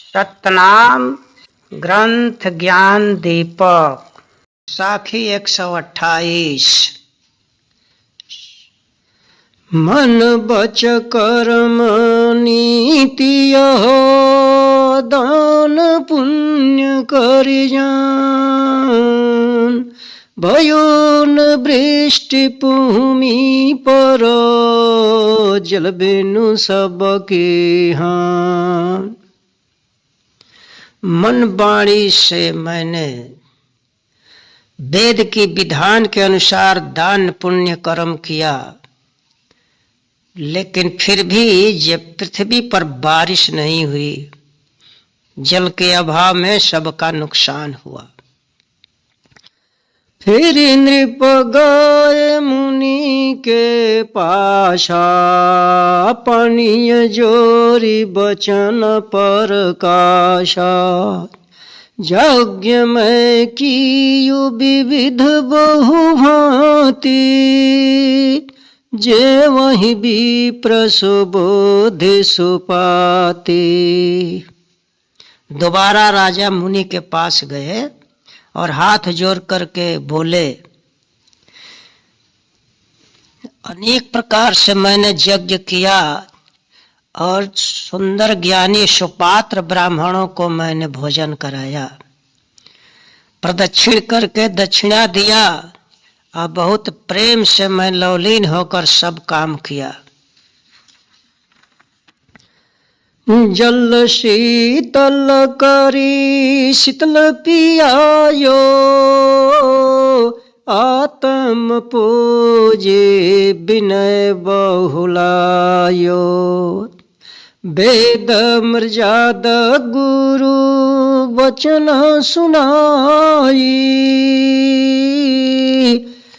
सतनाम ग्रंथ ज्ञान दीपक साखी 128। मन बच कर्म नीति यहो दान पुण्य करि जान भयो न वृष्टि भूमि पर जल बिनु सबके हान। मन वाणी से मैंने वेद की विधान के अनुसार दान पुण्य कर्म किया, लेकिन फिर भी जब पृथ्वी पर बारिश नहीं हुई, जल के अभाव में सबका नुकसान हुआ। फिर नृप गए मुनि के पाशा पणिय जोरी बचन पर काशा। यज्ञ में कियु विविध बहुभांति जे वही भी प्रसुबोध सुपाति। दोबारा राजा मुनि के पास गए और हाथ जोड़ करके बोले, अनेक प्रकार से मैंने यज्ञ किया और सुंदर ज्ञानी सुपात्र ब्राह्मणों को मैंने भोजन कराया, प्रदक्षिण करके दक्षिणा दिया और बहुत प्रेम से मैं लवलीन होकर सब काम किया। जल शीतल करी शीतल पियायो आत्म पूजे विनय बहुलायो। वेद मर्याद गुरु वचन सुनाई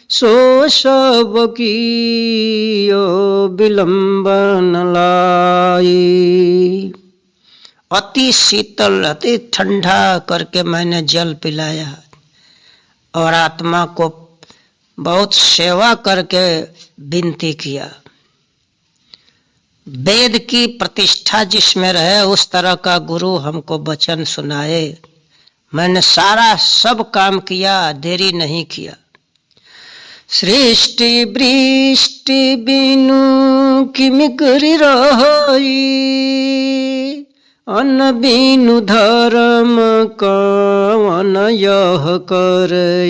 सो सब कियो विलंबन लाई। अति शीतल अति ठंडा करके मैंने जल पिलाया और आत्मा को बहुत सेवा करके विनती किया। वेद की प्रतिष्ठा जिसमें रहे उस तरह का गुरु हमको वचन सुनाए। मैंने सारा सब काम किया, देरी नहीं किया। सृष्टि वृष्टि बिनु किमि करि रही अन्न बिनु धर्म कवन यह करे।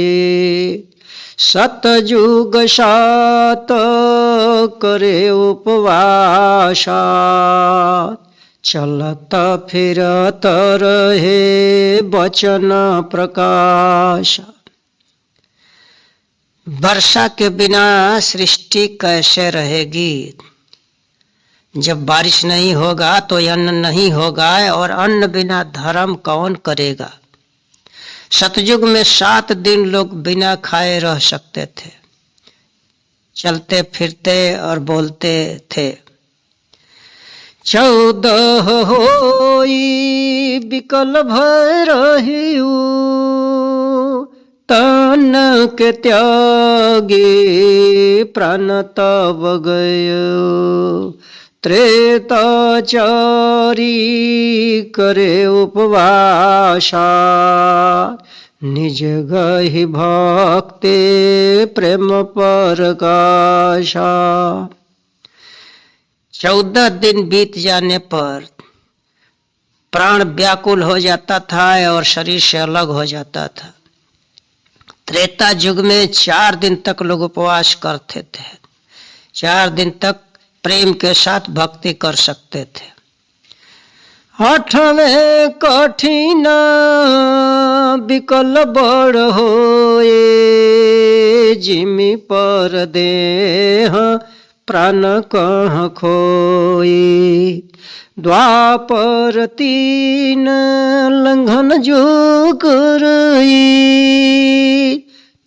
सतयुग सात करे उपवासा चलत फिरत रहे वचन प्रकाश। वर्षा के बिना सृष्टि कैसे रहेगी? जब बारिश नहीं होगा तो अन्न नहीं होगा, और अन्न बिना धर्म कौन करेगा? सतयुग में 7 दिन लोग बिना खाए रह सकते थे, चलते फिरते और बोलते थे। 14 होई विकल भय रहियो तन के त्यागे प्राण तब गयो। त्रेताचारी करे उपवासा निज गहि भक्ते प्रेम परकाशा। 14 दिन बीत जाने पर प्राण व्याकुल हो जाता था और शरीर से अलग हो जाता था। त्रेता युग में 4 दिन तक लोग उपवास करते थे, 4 दिन तक प्रेम के साथ भक्ति कर सकते थे। 8वें कठिन विकल बड़ होए जिमि पर देह प्राण कहाँ खोए। द्वापर 3 लंघन जो करई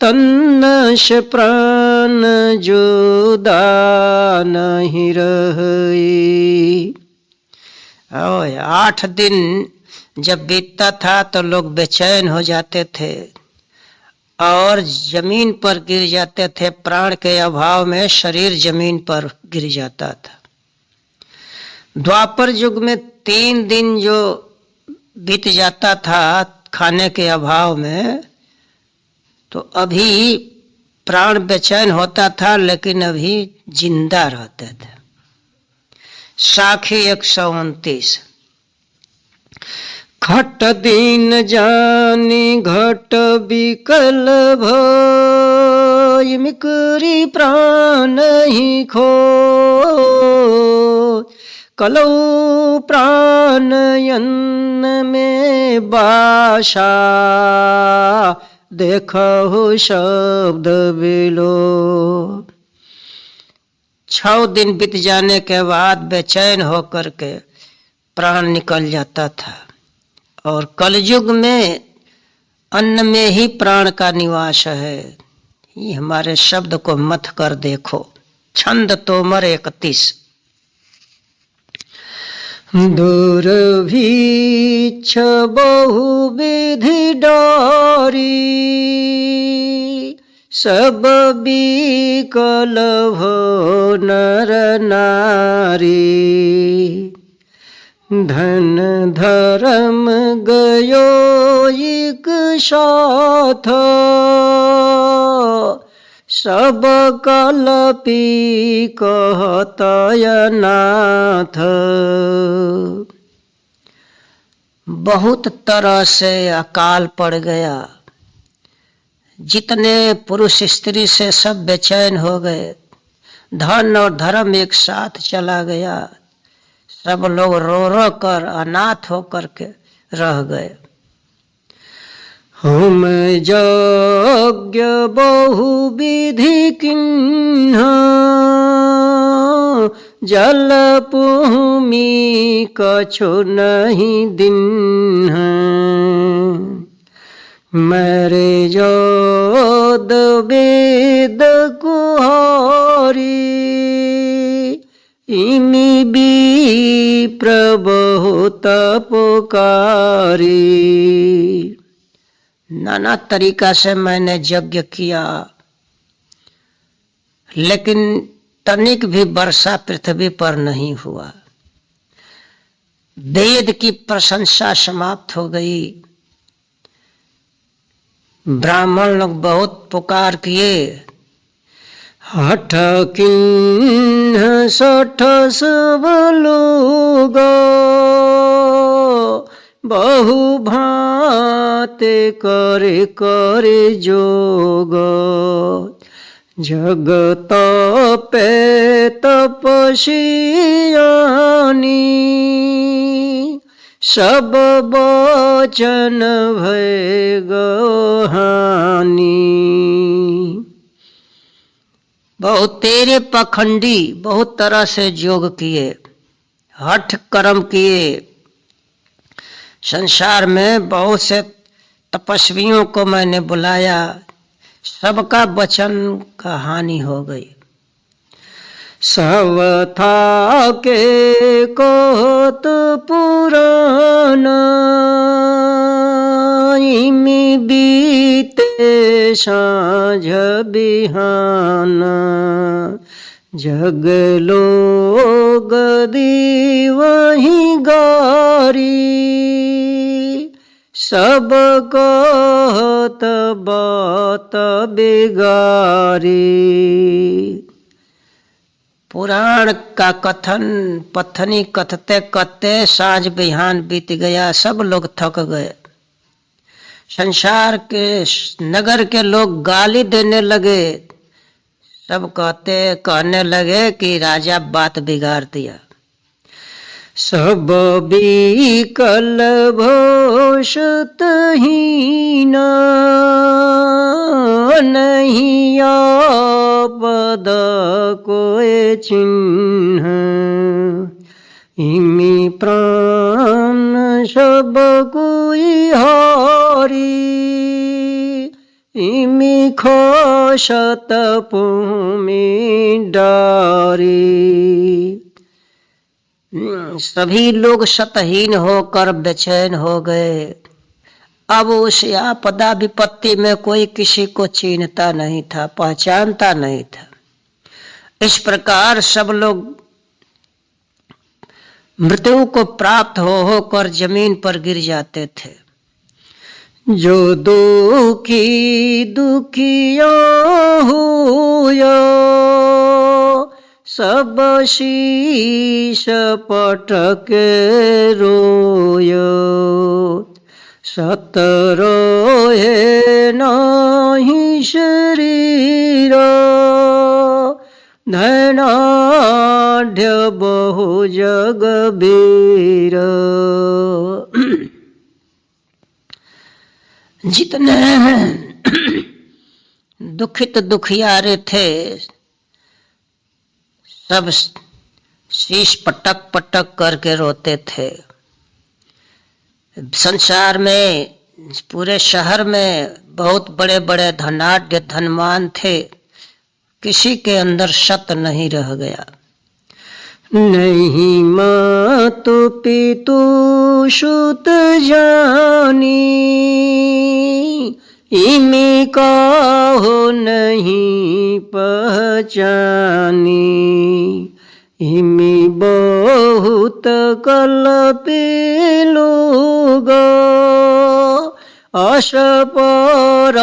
तन्न से प्राण जुदा नहीं रही। 8 दिन जब बीतता था तो लोग बेचैन हो जाते थे और जमीन पर गिर जाते थे। प्राण के अभाव में शरीर जमीन पर गिर जाता था। द्वापर युग में 3 दिन जो बीत जाता था खाने के अभाव में, तो अभी प्राण बेचैन होता था, लेकिन अभी जिंदा रहते थे। साखी 129। खट दीन जानी घट बिकल भई, मिकरी प्राण ही खो, कलौ प्राण यन्न में बाशा, देखहु शब्द बिलो। 6 दिन बीत जाने के बाद बेचैन होकर के प्राण निकल जाता था, और कलयुग में अन्न में ही प्राण का निवास है। ये हमारे शब्द को मथ कर देखो। छंद तोमर 31। दुर्भिक्ष बहुविधि डारी, सब बिकल भो नर नारी, धन धर्म गयो एक साथ, सब कलपी कहत अनाथ। बहुत तरह से अकाल पड़ गया, जितने पुरुष स्त्री से सब बेचैन हो गए, धन और धर्म एक साथ चला गया, सब लोग रो रो कर अनाथ होकर के रह गए। हम यज्ञ बहुविधि किन्ह, जल भूमि कछु नहीं दिन्ह, मेरे योद वेद कुहारी, इमि भी प्रभुत पुकारी। नाना तरीका से मैंने यज्ञ किया, लेकिन तनिक भी वर्षा पृथ्वी पर नहीं हुआ। वेद की प्रशंसा समाप्त हो गई। ब्राह्मण लोग बहुत पुकार किए, हठ किन्ह सठ सब लोग, बहु भांति करे करे जोग, जगत पे तपस्यानी, सब वचन भय गहानी। बहुत तेरे पखंडी बहुत तरह से योग किए, हठ कर्म किए। संसार में बहुत से तपस्वियों को मैंने बुलाया, सबका वचन का हानि हो गई। सब था के कहत पुराना, इमि बीते साँझ बिहाना, जग लोग दी वहीं गारी, सब कहत बात बिगारी। पुराण का कथन पत्थनी कथते कथते साँझ बिहान बीत गया, सब लोग थक गए। संसार के नगर के लोग गाली देने लगे, सब कहने लगे कि राजा बात बिगाड़ दिया। सब बिकल भोषत हीना, नहीं आपद कोई चिन्ह, इमि प्राण सब कोई हारी, इमि खोशत भूमि डारी। सभी लोग शतहीन होकर बेचैन हो गए। अब उस आपदा विपत्ति में कोई किसी को चिन्हता नहीं था, पहचानता नहीं था। इस प्रकार सब लोग मृत्यु को प्राप्त होकर जमीन पर गिर जाते थे। जो दुखी दुखिया हुयो, सब शीश पटक रोयो। सतरोहे नाही शरीर, धनाढ्य बहु जगबीर। जितने दुखित दुखियारे थे सब शीश पटक पटक करके रोते थे। संसार में, पूरे शहर में बहुत बड़े बड़े धनाढ्य धनवान थे, किसी के अंदर सत नहीं रह गया। नहीं मातु पितु सुत जानी, इमी काहो नहीं पहचानी। इमी बहुत कल्पी लोग, आश पर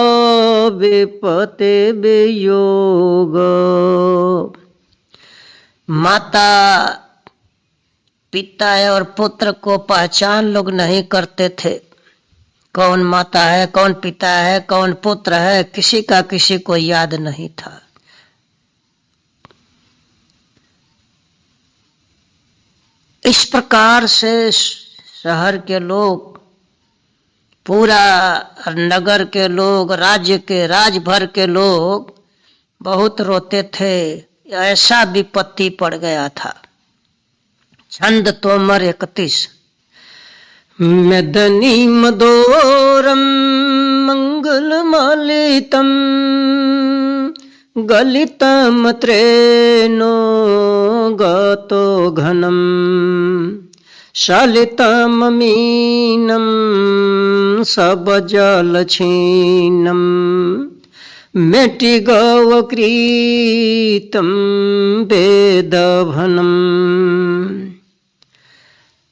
विपते वियोग। माता पिता और पुत्र को पहचान लोग नहीं करते थे। कौन माता है, कौन पिता है, कौन पुत्र है, किसी का किसी को याद नहीं था। इस प्रकार से शहर के लोग, पूरा नगर के लोग, राज्य के, राज्य भर के लोग बहुत रोते थे। ऐसा विपत्ति पड़ गया था। छंद तोमर 31। मेदनी मदोरम मंगल मालितम, गलितम त्रेनो गतो घनम। शालितम मीनम सब जल छीनम, मेटि गौ क्रीतम वेदभनम।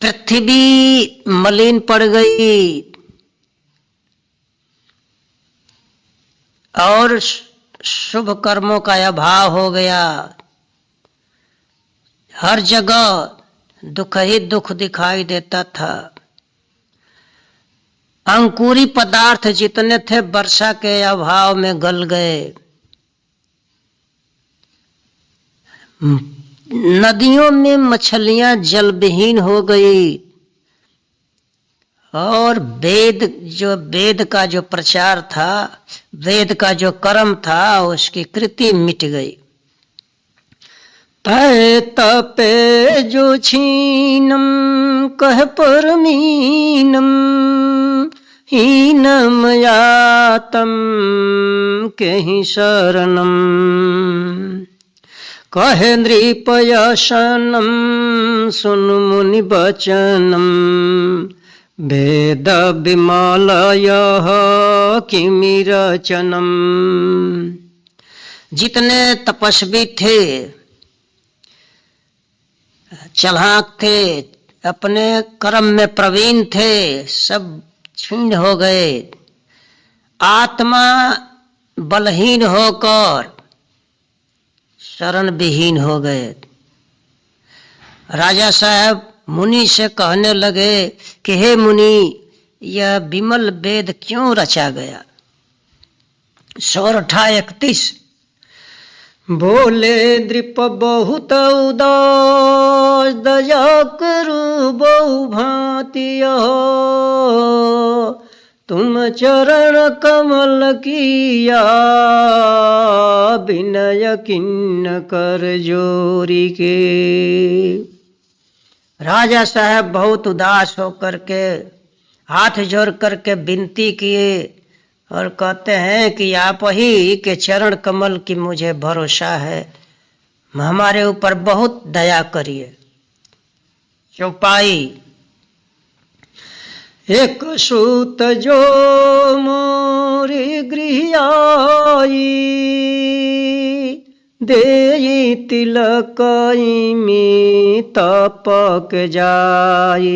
पृथ्वी मलिन पड़ गई और शुभ कर्मों का अभाव हो गया। हर जगह दुख ही दुख दिखाई देता था। अंकुरी पदार्थ जितने थे वर्षा के अभाव में गल गए। नदियों में मछलियां जलविहीन हो गई और वेद का जो प्रचार था, वेद का जो कर्म था, उसकी कृति मिट गई। तय तपे जो छीनम कह परमीनम, हीनम यातम कहीं शरणम। कहे नृपयशनम सुन मुनि वचनम, वेद विमलय किमिरचनम। जितने तपस्वी थे, चलाक थे, अपने कर्म में प्रवीण थे, सब क्षीण हो गए। आत्मा बलहीन होकर शरण विहीन हो गए। राजा साहब मुनि से कहने लगे कि हे मुनि, यह विमल वेद क्यों रचा गया। सोरठा 31। बोले दृप बहुत उदास, दया करु बहु भांति हो। तुम चरण कमल किया, विनय किन्न कर जोरी के। राजा साहब बहुत उदास होकर के हाथ जोड़ करके विनती किए और कहते हैं कि आप ही के चरण कमल की मुझे भरोसा है, हमारे ऊपर बहुत दया करिए। चौपाई। एक सूत जो मोरी गृह आई, देई तिलक में तपक जाई।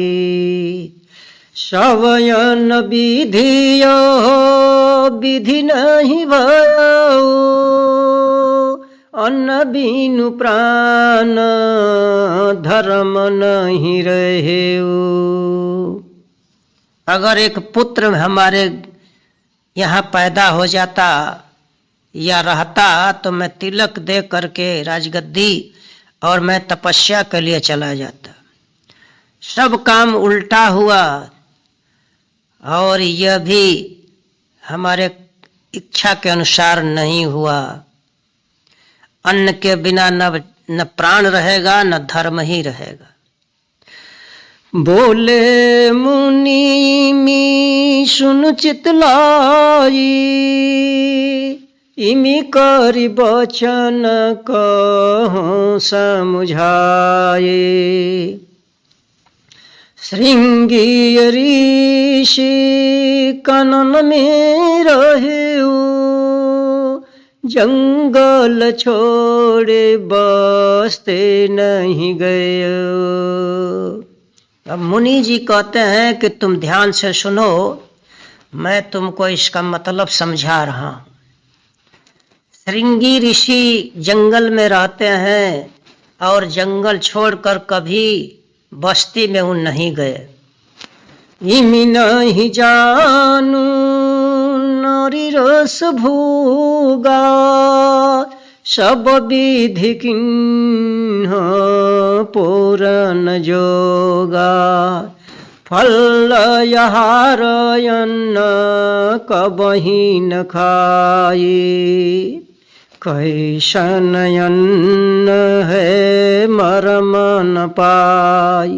शवयन विधियो विधि नहीं भयो, अन्न बिनु प्राण धर्म नहीं रहेऊ। अगर एक पुत्र हमारे यहाँ पैदा हो जाता या रहता तो मैं तिलक दे करके राजगद्दी और मैं तपस्या के लिए चला जाता। सब काम उल्टा हुआ और यह भी हमारे इच्छा के अनुसार नहीं हुआ। अन्न के बिना न प्राण रहेगा न धर्म ही रहेगा। बोले मुनि मी सुन चितलाई, इमी करि बचन कहूँ समुझाए। श्रृंगी ऋषि कानन में रहेऊ, जंगल छोड़े बसते नहीं गए। अब मुनि जी कहते हैं कि तुम ध्यान से सुनो, मैं तुमको इसका मतलब समझा रहा हूं। श्रृंगी ऋषि जंगल में रहते हैं और जंगल छोड़कर कभी बस्ती में उन नहीं गए। इमी नहीं जानू नारी रस भोगा, सब विधि किन्ह पूरन जोगा। फल आहार अन्न कबहि न खाई, कैसन अन्न है मर्म न पाई।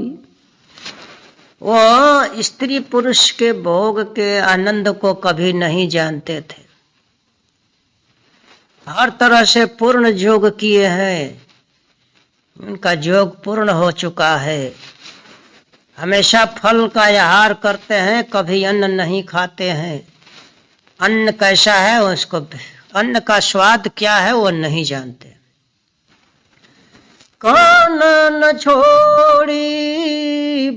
वो स्त्री पुरुष के भोग के आनंद को कभी नहीं जानते थे। हर तरह से पूर्ण योग किए हैं, उनका योग पूर्ण हो चुका है। हमेशा फल का आहार करते हैं, कभी अन्न नहीं खाते हैं। अन्न कैसा है उसको, अन्न का स्वाद क्या है वो नहीं जानते। कानन छोड़ी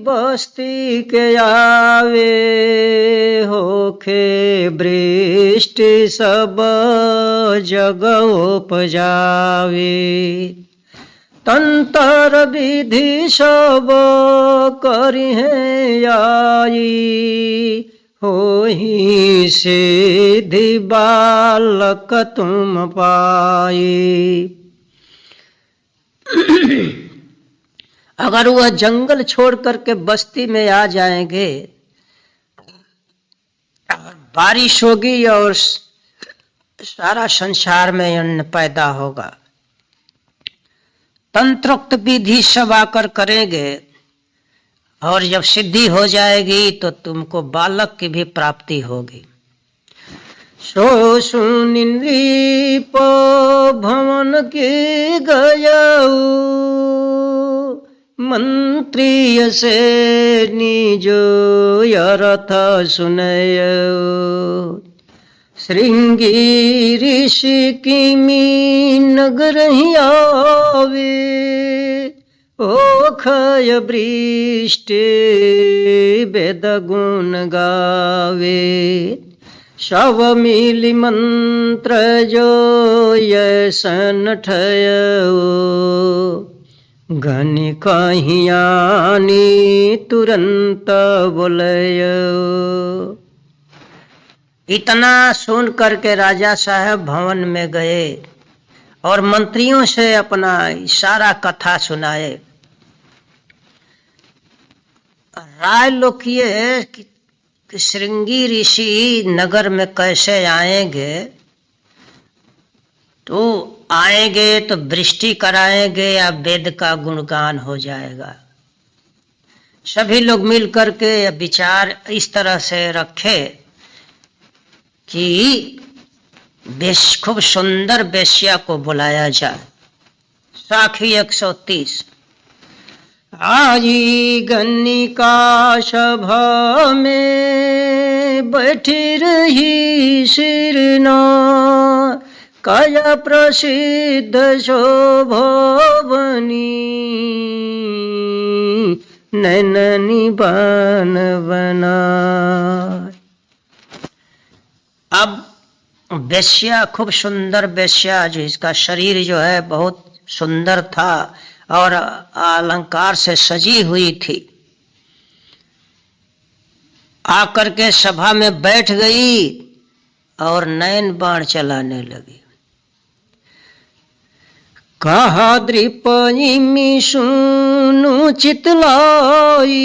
बस्ती के आवे, होखे वृष्टि सब जग उपजावे। तंत्र विधि सब करी है आई, होहि सिद्धि बालक तुम पाई। अगर वह जंगल छोड़ करके बस्ती में आ जाएंगे, बारिश होगी और सारा संसार में अन्न पैदा होगा। तंत्रोक्त विधि सब आकर करेंगे और जब सिद्धि हो जाएगी तो तुमको बालक की भी प्राप्ति होगी। सो सुन नृप भवन के गयऊ, मंत्री से निजो अर्थ सुनयऊ। श्रृंगी ऋषि किमी नगर आवे, ओखय वृष्टि वेद गुण गावे। शव मिली मंत्र जो यसन ठयो, गनि कहियानी तुरंत बोलयो। इतना सुन करके राजा साहब भवन में गए और मंत्रियों से अपना सारा कथा सुनाए। राय लोग ये कि श्रृंगी ऋषि नगर में कैसे आएंगे, तो आएंगे तो वृष्टि कराएंगे या वेद का गुणगान हो जाएगा। सभी लोग मिल करके विचार इस तरह से रखे कि खूब सुंदर वेश्या को बुलाया जाए। साखी 130। आई गन्निका सभा में बैठी रही सिरना, काया प्रसिद्ध शोभवनी नैननी बान बना। अब वेश्या, खूब सुंदर वेश्या, जो इसका शरीर जो है बहुत सुंदर था और अलंकार से सजी हुई थी, आकर के सभा में बैठ गई और नयन बाण चलाने लगी। कहा द्रिपइमि सुनु चितलाई,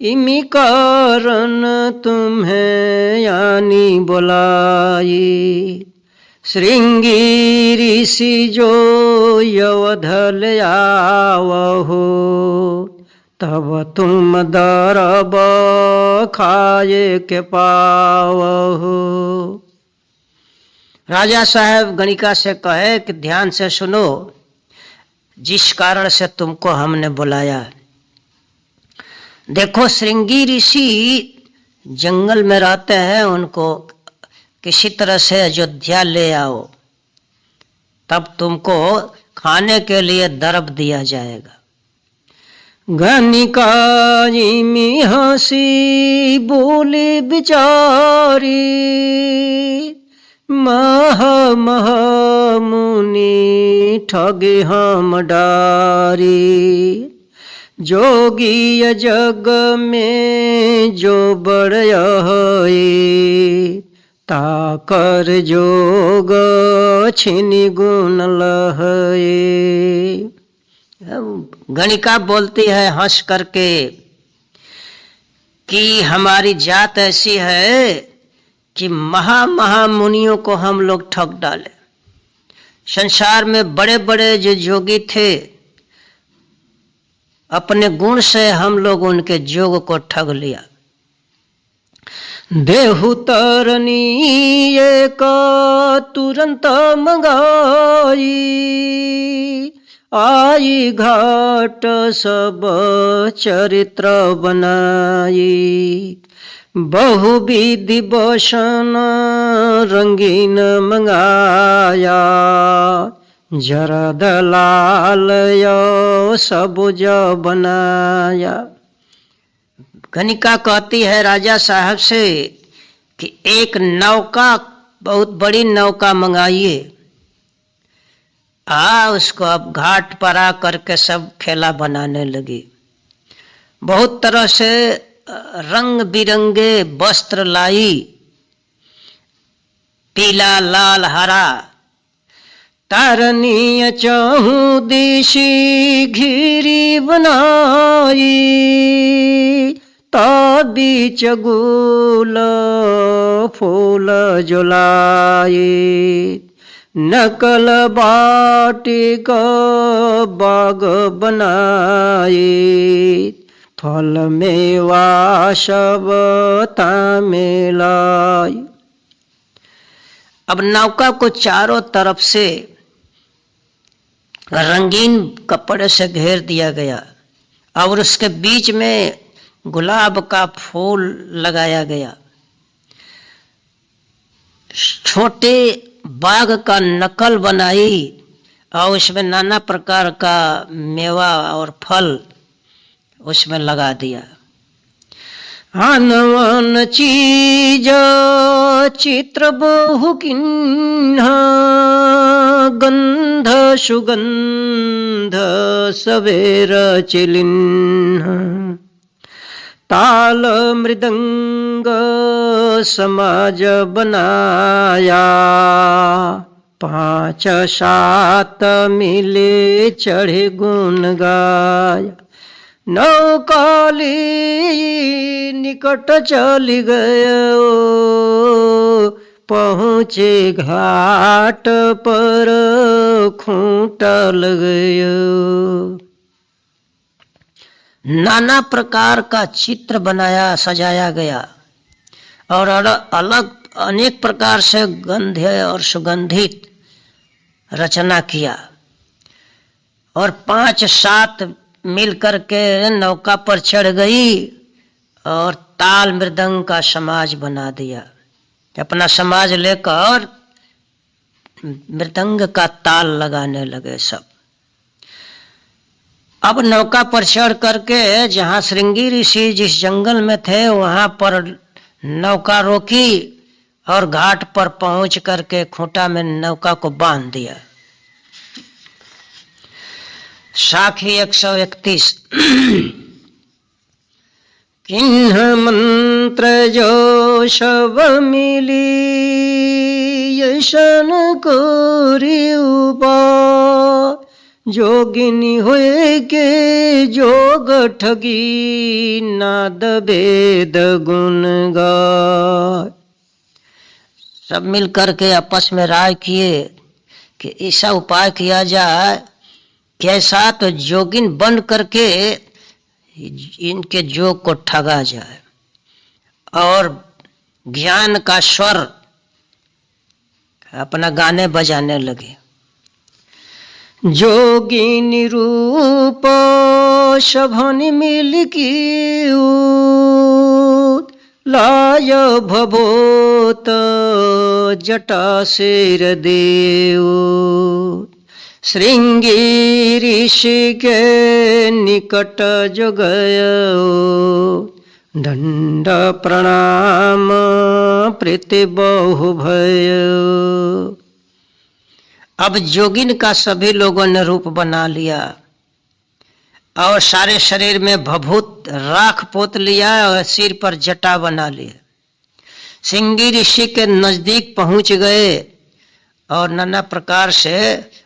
इमि कारण तुम्हें यानी बुलाई। श्रृंगी ऋषि जो यवधल आवहो, तब तुम दरब खाए के पावहो। राजा साहब गणिका से कहे कि ध्यान से सुनो, जिस कारण से तुमको हमने बुलाया। देखो, श्रृंगी ऋषि जंगल में रहते हैं, उनको किसी तरह से अयोध्या ले आओ, तब तुमको खाने के लिए दरब दिया जाएगा। गणिका इमि हंसी बोली बिचारी, मह मह मुनि ठगे हम डारी। जोगी जग में जो बड़य है, ताकर जोग छिनि गुण लहए। गणिका बोलती है हंस करके कि हमारी जात ऐसी है कि महा मुनियों को हम लोग ठग डाले। संसार में बड़े बड़े जो योगी थे, अपने गुण से हम लोग उनके जोग को ठग लिया। देहु तरनी एक तुरंत मंगाई, आई घाट सब चरित्र बनाई। बहुविधि बसन रंगीन मंगाया, जरद लाल सबुज बनाया। गणिका कहती है राजा साहब से कि एक नौका, बहुत बड़ी नौका मंगाइए। उसको अब घाट पर आ करके सब खेला बनाने लगी। बहुत तरह से रंग बिरंगे वस्त्र लाई, पीला लाल हरा। तारनीय चहु दिशी घिरी बनाई, बीच गुल फूल जुलाई। नकल बाटिक बाग बनाई, फल मेवा सब तामिलाई। अब नौका को चारों तरफ से रंगीन कपड़े से घेर दिया गया और उसके बीच में गुलाब का फूल लगाया गया। छोटे बाग का नकल बनाई और उसमें नाना प्रकार का मेवा और फल उसमें लगा दिया। आनवन चीज चित्र बहु किन्हा, गंध सुगंध सवेर चिलिन्हा। ताल मृदंग समाज बनाया, 5 7 मिले चढ़े गुण गाया। नौकाली निकट चली गयो, पहुँचे घाट पर खूंट लग गयो। नाना प्रकार का चित्र बनाया, सजाया गया और अलग अनेक प्रकार से गंध और सुगंधित रचना किया। और 5 7 मिल करके नौका पर चढ़ गई और ताल मृदंग का समाज बना दिया। अपना समाज लेकर मृदंग का ताल लगाने लगे सब। अब नौका पर चढ़ करके जहाँ श्रृंगी ऋषि जिस जंगल में थे वहां पर नौका रोकी और घाट पर पहुंच करके खूंटा में नौका को बांध दिया। साखी 131। किन्ह मंत्र जो शब मिली यशन कोरी उपा जोगिनी हुए के जोग ठगी नाद वेद गुण गाय। सब मिल करके आपस में राय किए कि ऐसा उपाय किया जाए, कैसा तो जोगिन बन करके इनके जोग को ठगा जाए और ज्ञान का स्वर अपना गाने बजाने लगे। जोगिनी रूप शभनि मिल की लाय भभोत जटा शेर देव। श्रृंगी ऋषि के निकट जो गयो दंड प्रणाम प्रीति बहु भयो। अब जोगिन का सभी लोगों ने रूप बना लिया और सारे शरीर में भभूत राख पोत लिया और सिर पर जटा बना लिया। श्रृंगी ऋषि के नजदीक पहुंच गए और नाना प्रकार से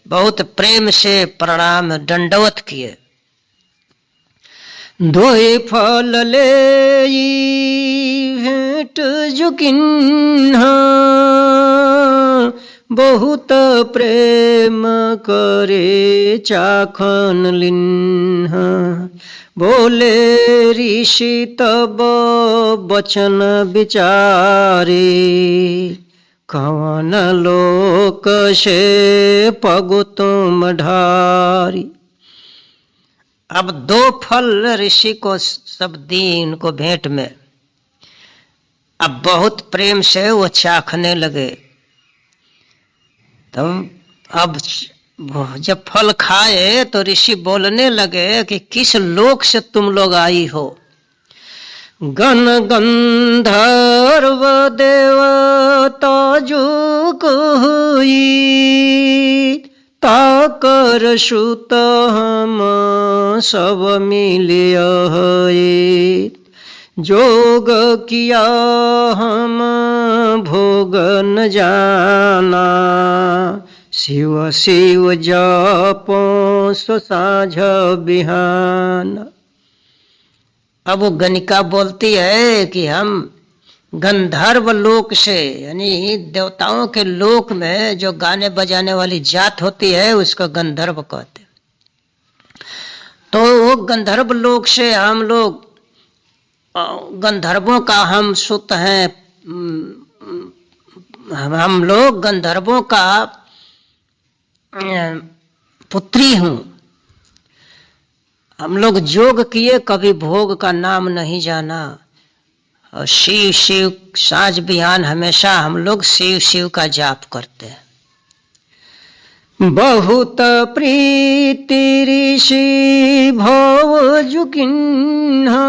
बहुत प्रेम से प्रणाम दंडवत किए। दोई फल ले भेंट जुकिन्हा बहुत प्रेम करे चाखन लिन्हा। बोले ऋषि तब बचन विचारे कवन लोक से पगु तुम ढारी। अब 2 फल ऋषि को सब दी इनको भेंट में। अब बहुत प्रेम से वो चाखने लगे। तो अब जब फल खाए तो ऋषि बोलने लगे कि किस लोक से तुम लोग आई हो। गण गंधर्व देवता जुक हुई ताकर सुत हम सब मिलिया जोग किया हम भोग न जाना शिव शिव जपो सो साँझ बिहान। अब वो गणिका बोलती है कि हम गंधर्व लोक से यानी देवताओं के लोक में जो गाने बजाने वाली जात होती है उसको गंधर्व कहते। तो वो गंधर्व लोक से हम लोग गंधर्वों का हम सुत हैं। हम लोग गंधर्वों का पुत्री हूँ। हम लोग जोग किए कभी भोग का नाम नहीं जाना और शिव शिव साँझ बिहान हमेशा हम लोग शिव शिव का जाप करते हैं। बहुत प्रीति ऋषि भव जुकिन्हा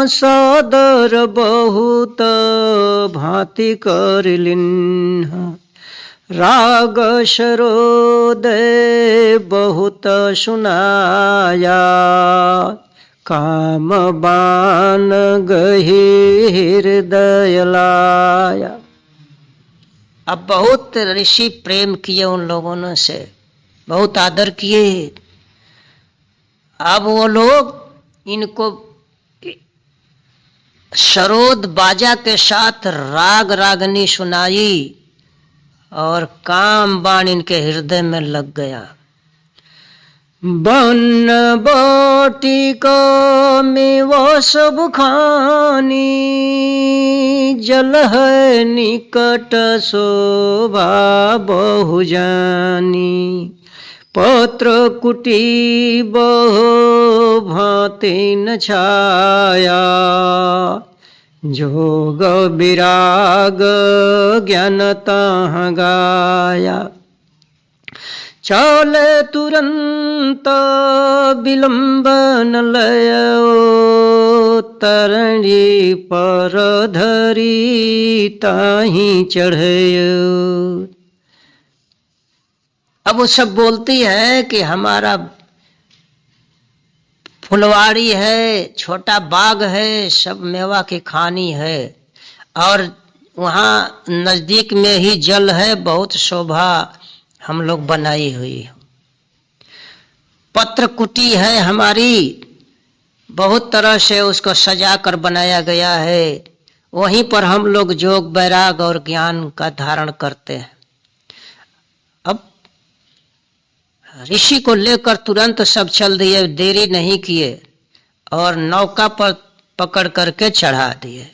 सादर बहुत भांति कर लिन्हा। राग सरोदय बहुत सुनाया काम बान गही हृदय लाया। अब बहुत ऋषि प्रेम किए उन लोगों ने से, बहुत आदर किए। अब वो लोग इनको सरोद बाजा के साथ राग रागनी सुनाई और काम बाण इनके हृदय में लग गया। बन बाटिका में वो सब खानी जल है निकट शोभा बहु जानी। पत्र कुटी बहु भांति न छाया जोग विराग ज्ञान ताह गाया, चले तुरंत विलंब न लयो, तरणी पर धरी ताही चढ़यो। अब वो सब बोलती है कि हमारा फुलवाड़ी है, छोटा बाग है, सब मेवा की खानी है, और वहाँ नजदीक में ही जल है, बहुत शोभा हम लोग बनाई हुई। पत्र कुटी है हमारी, बहुत तरह से उसको सजा कर बनाया गया है, वहीं पर हम लोग जोग वैराग और ज्ञान का धारण करते हैं। अब ऋषि को लेकर तुरंत सब चल दिए, देरी नहीं किए और नौका पर पकड़ करके चढ़ा दिए।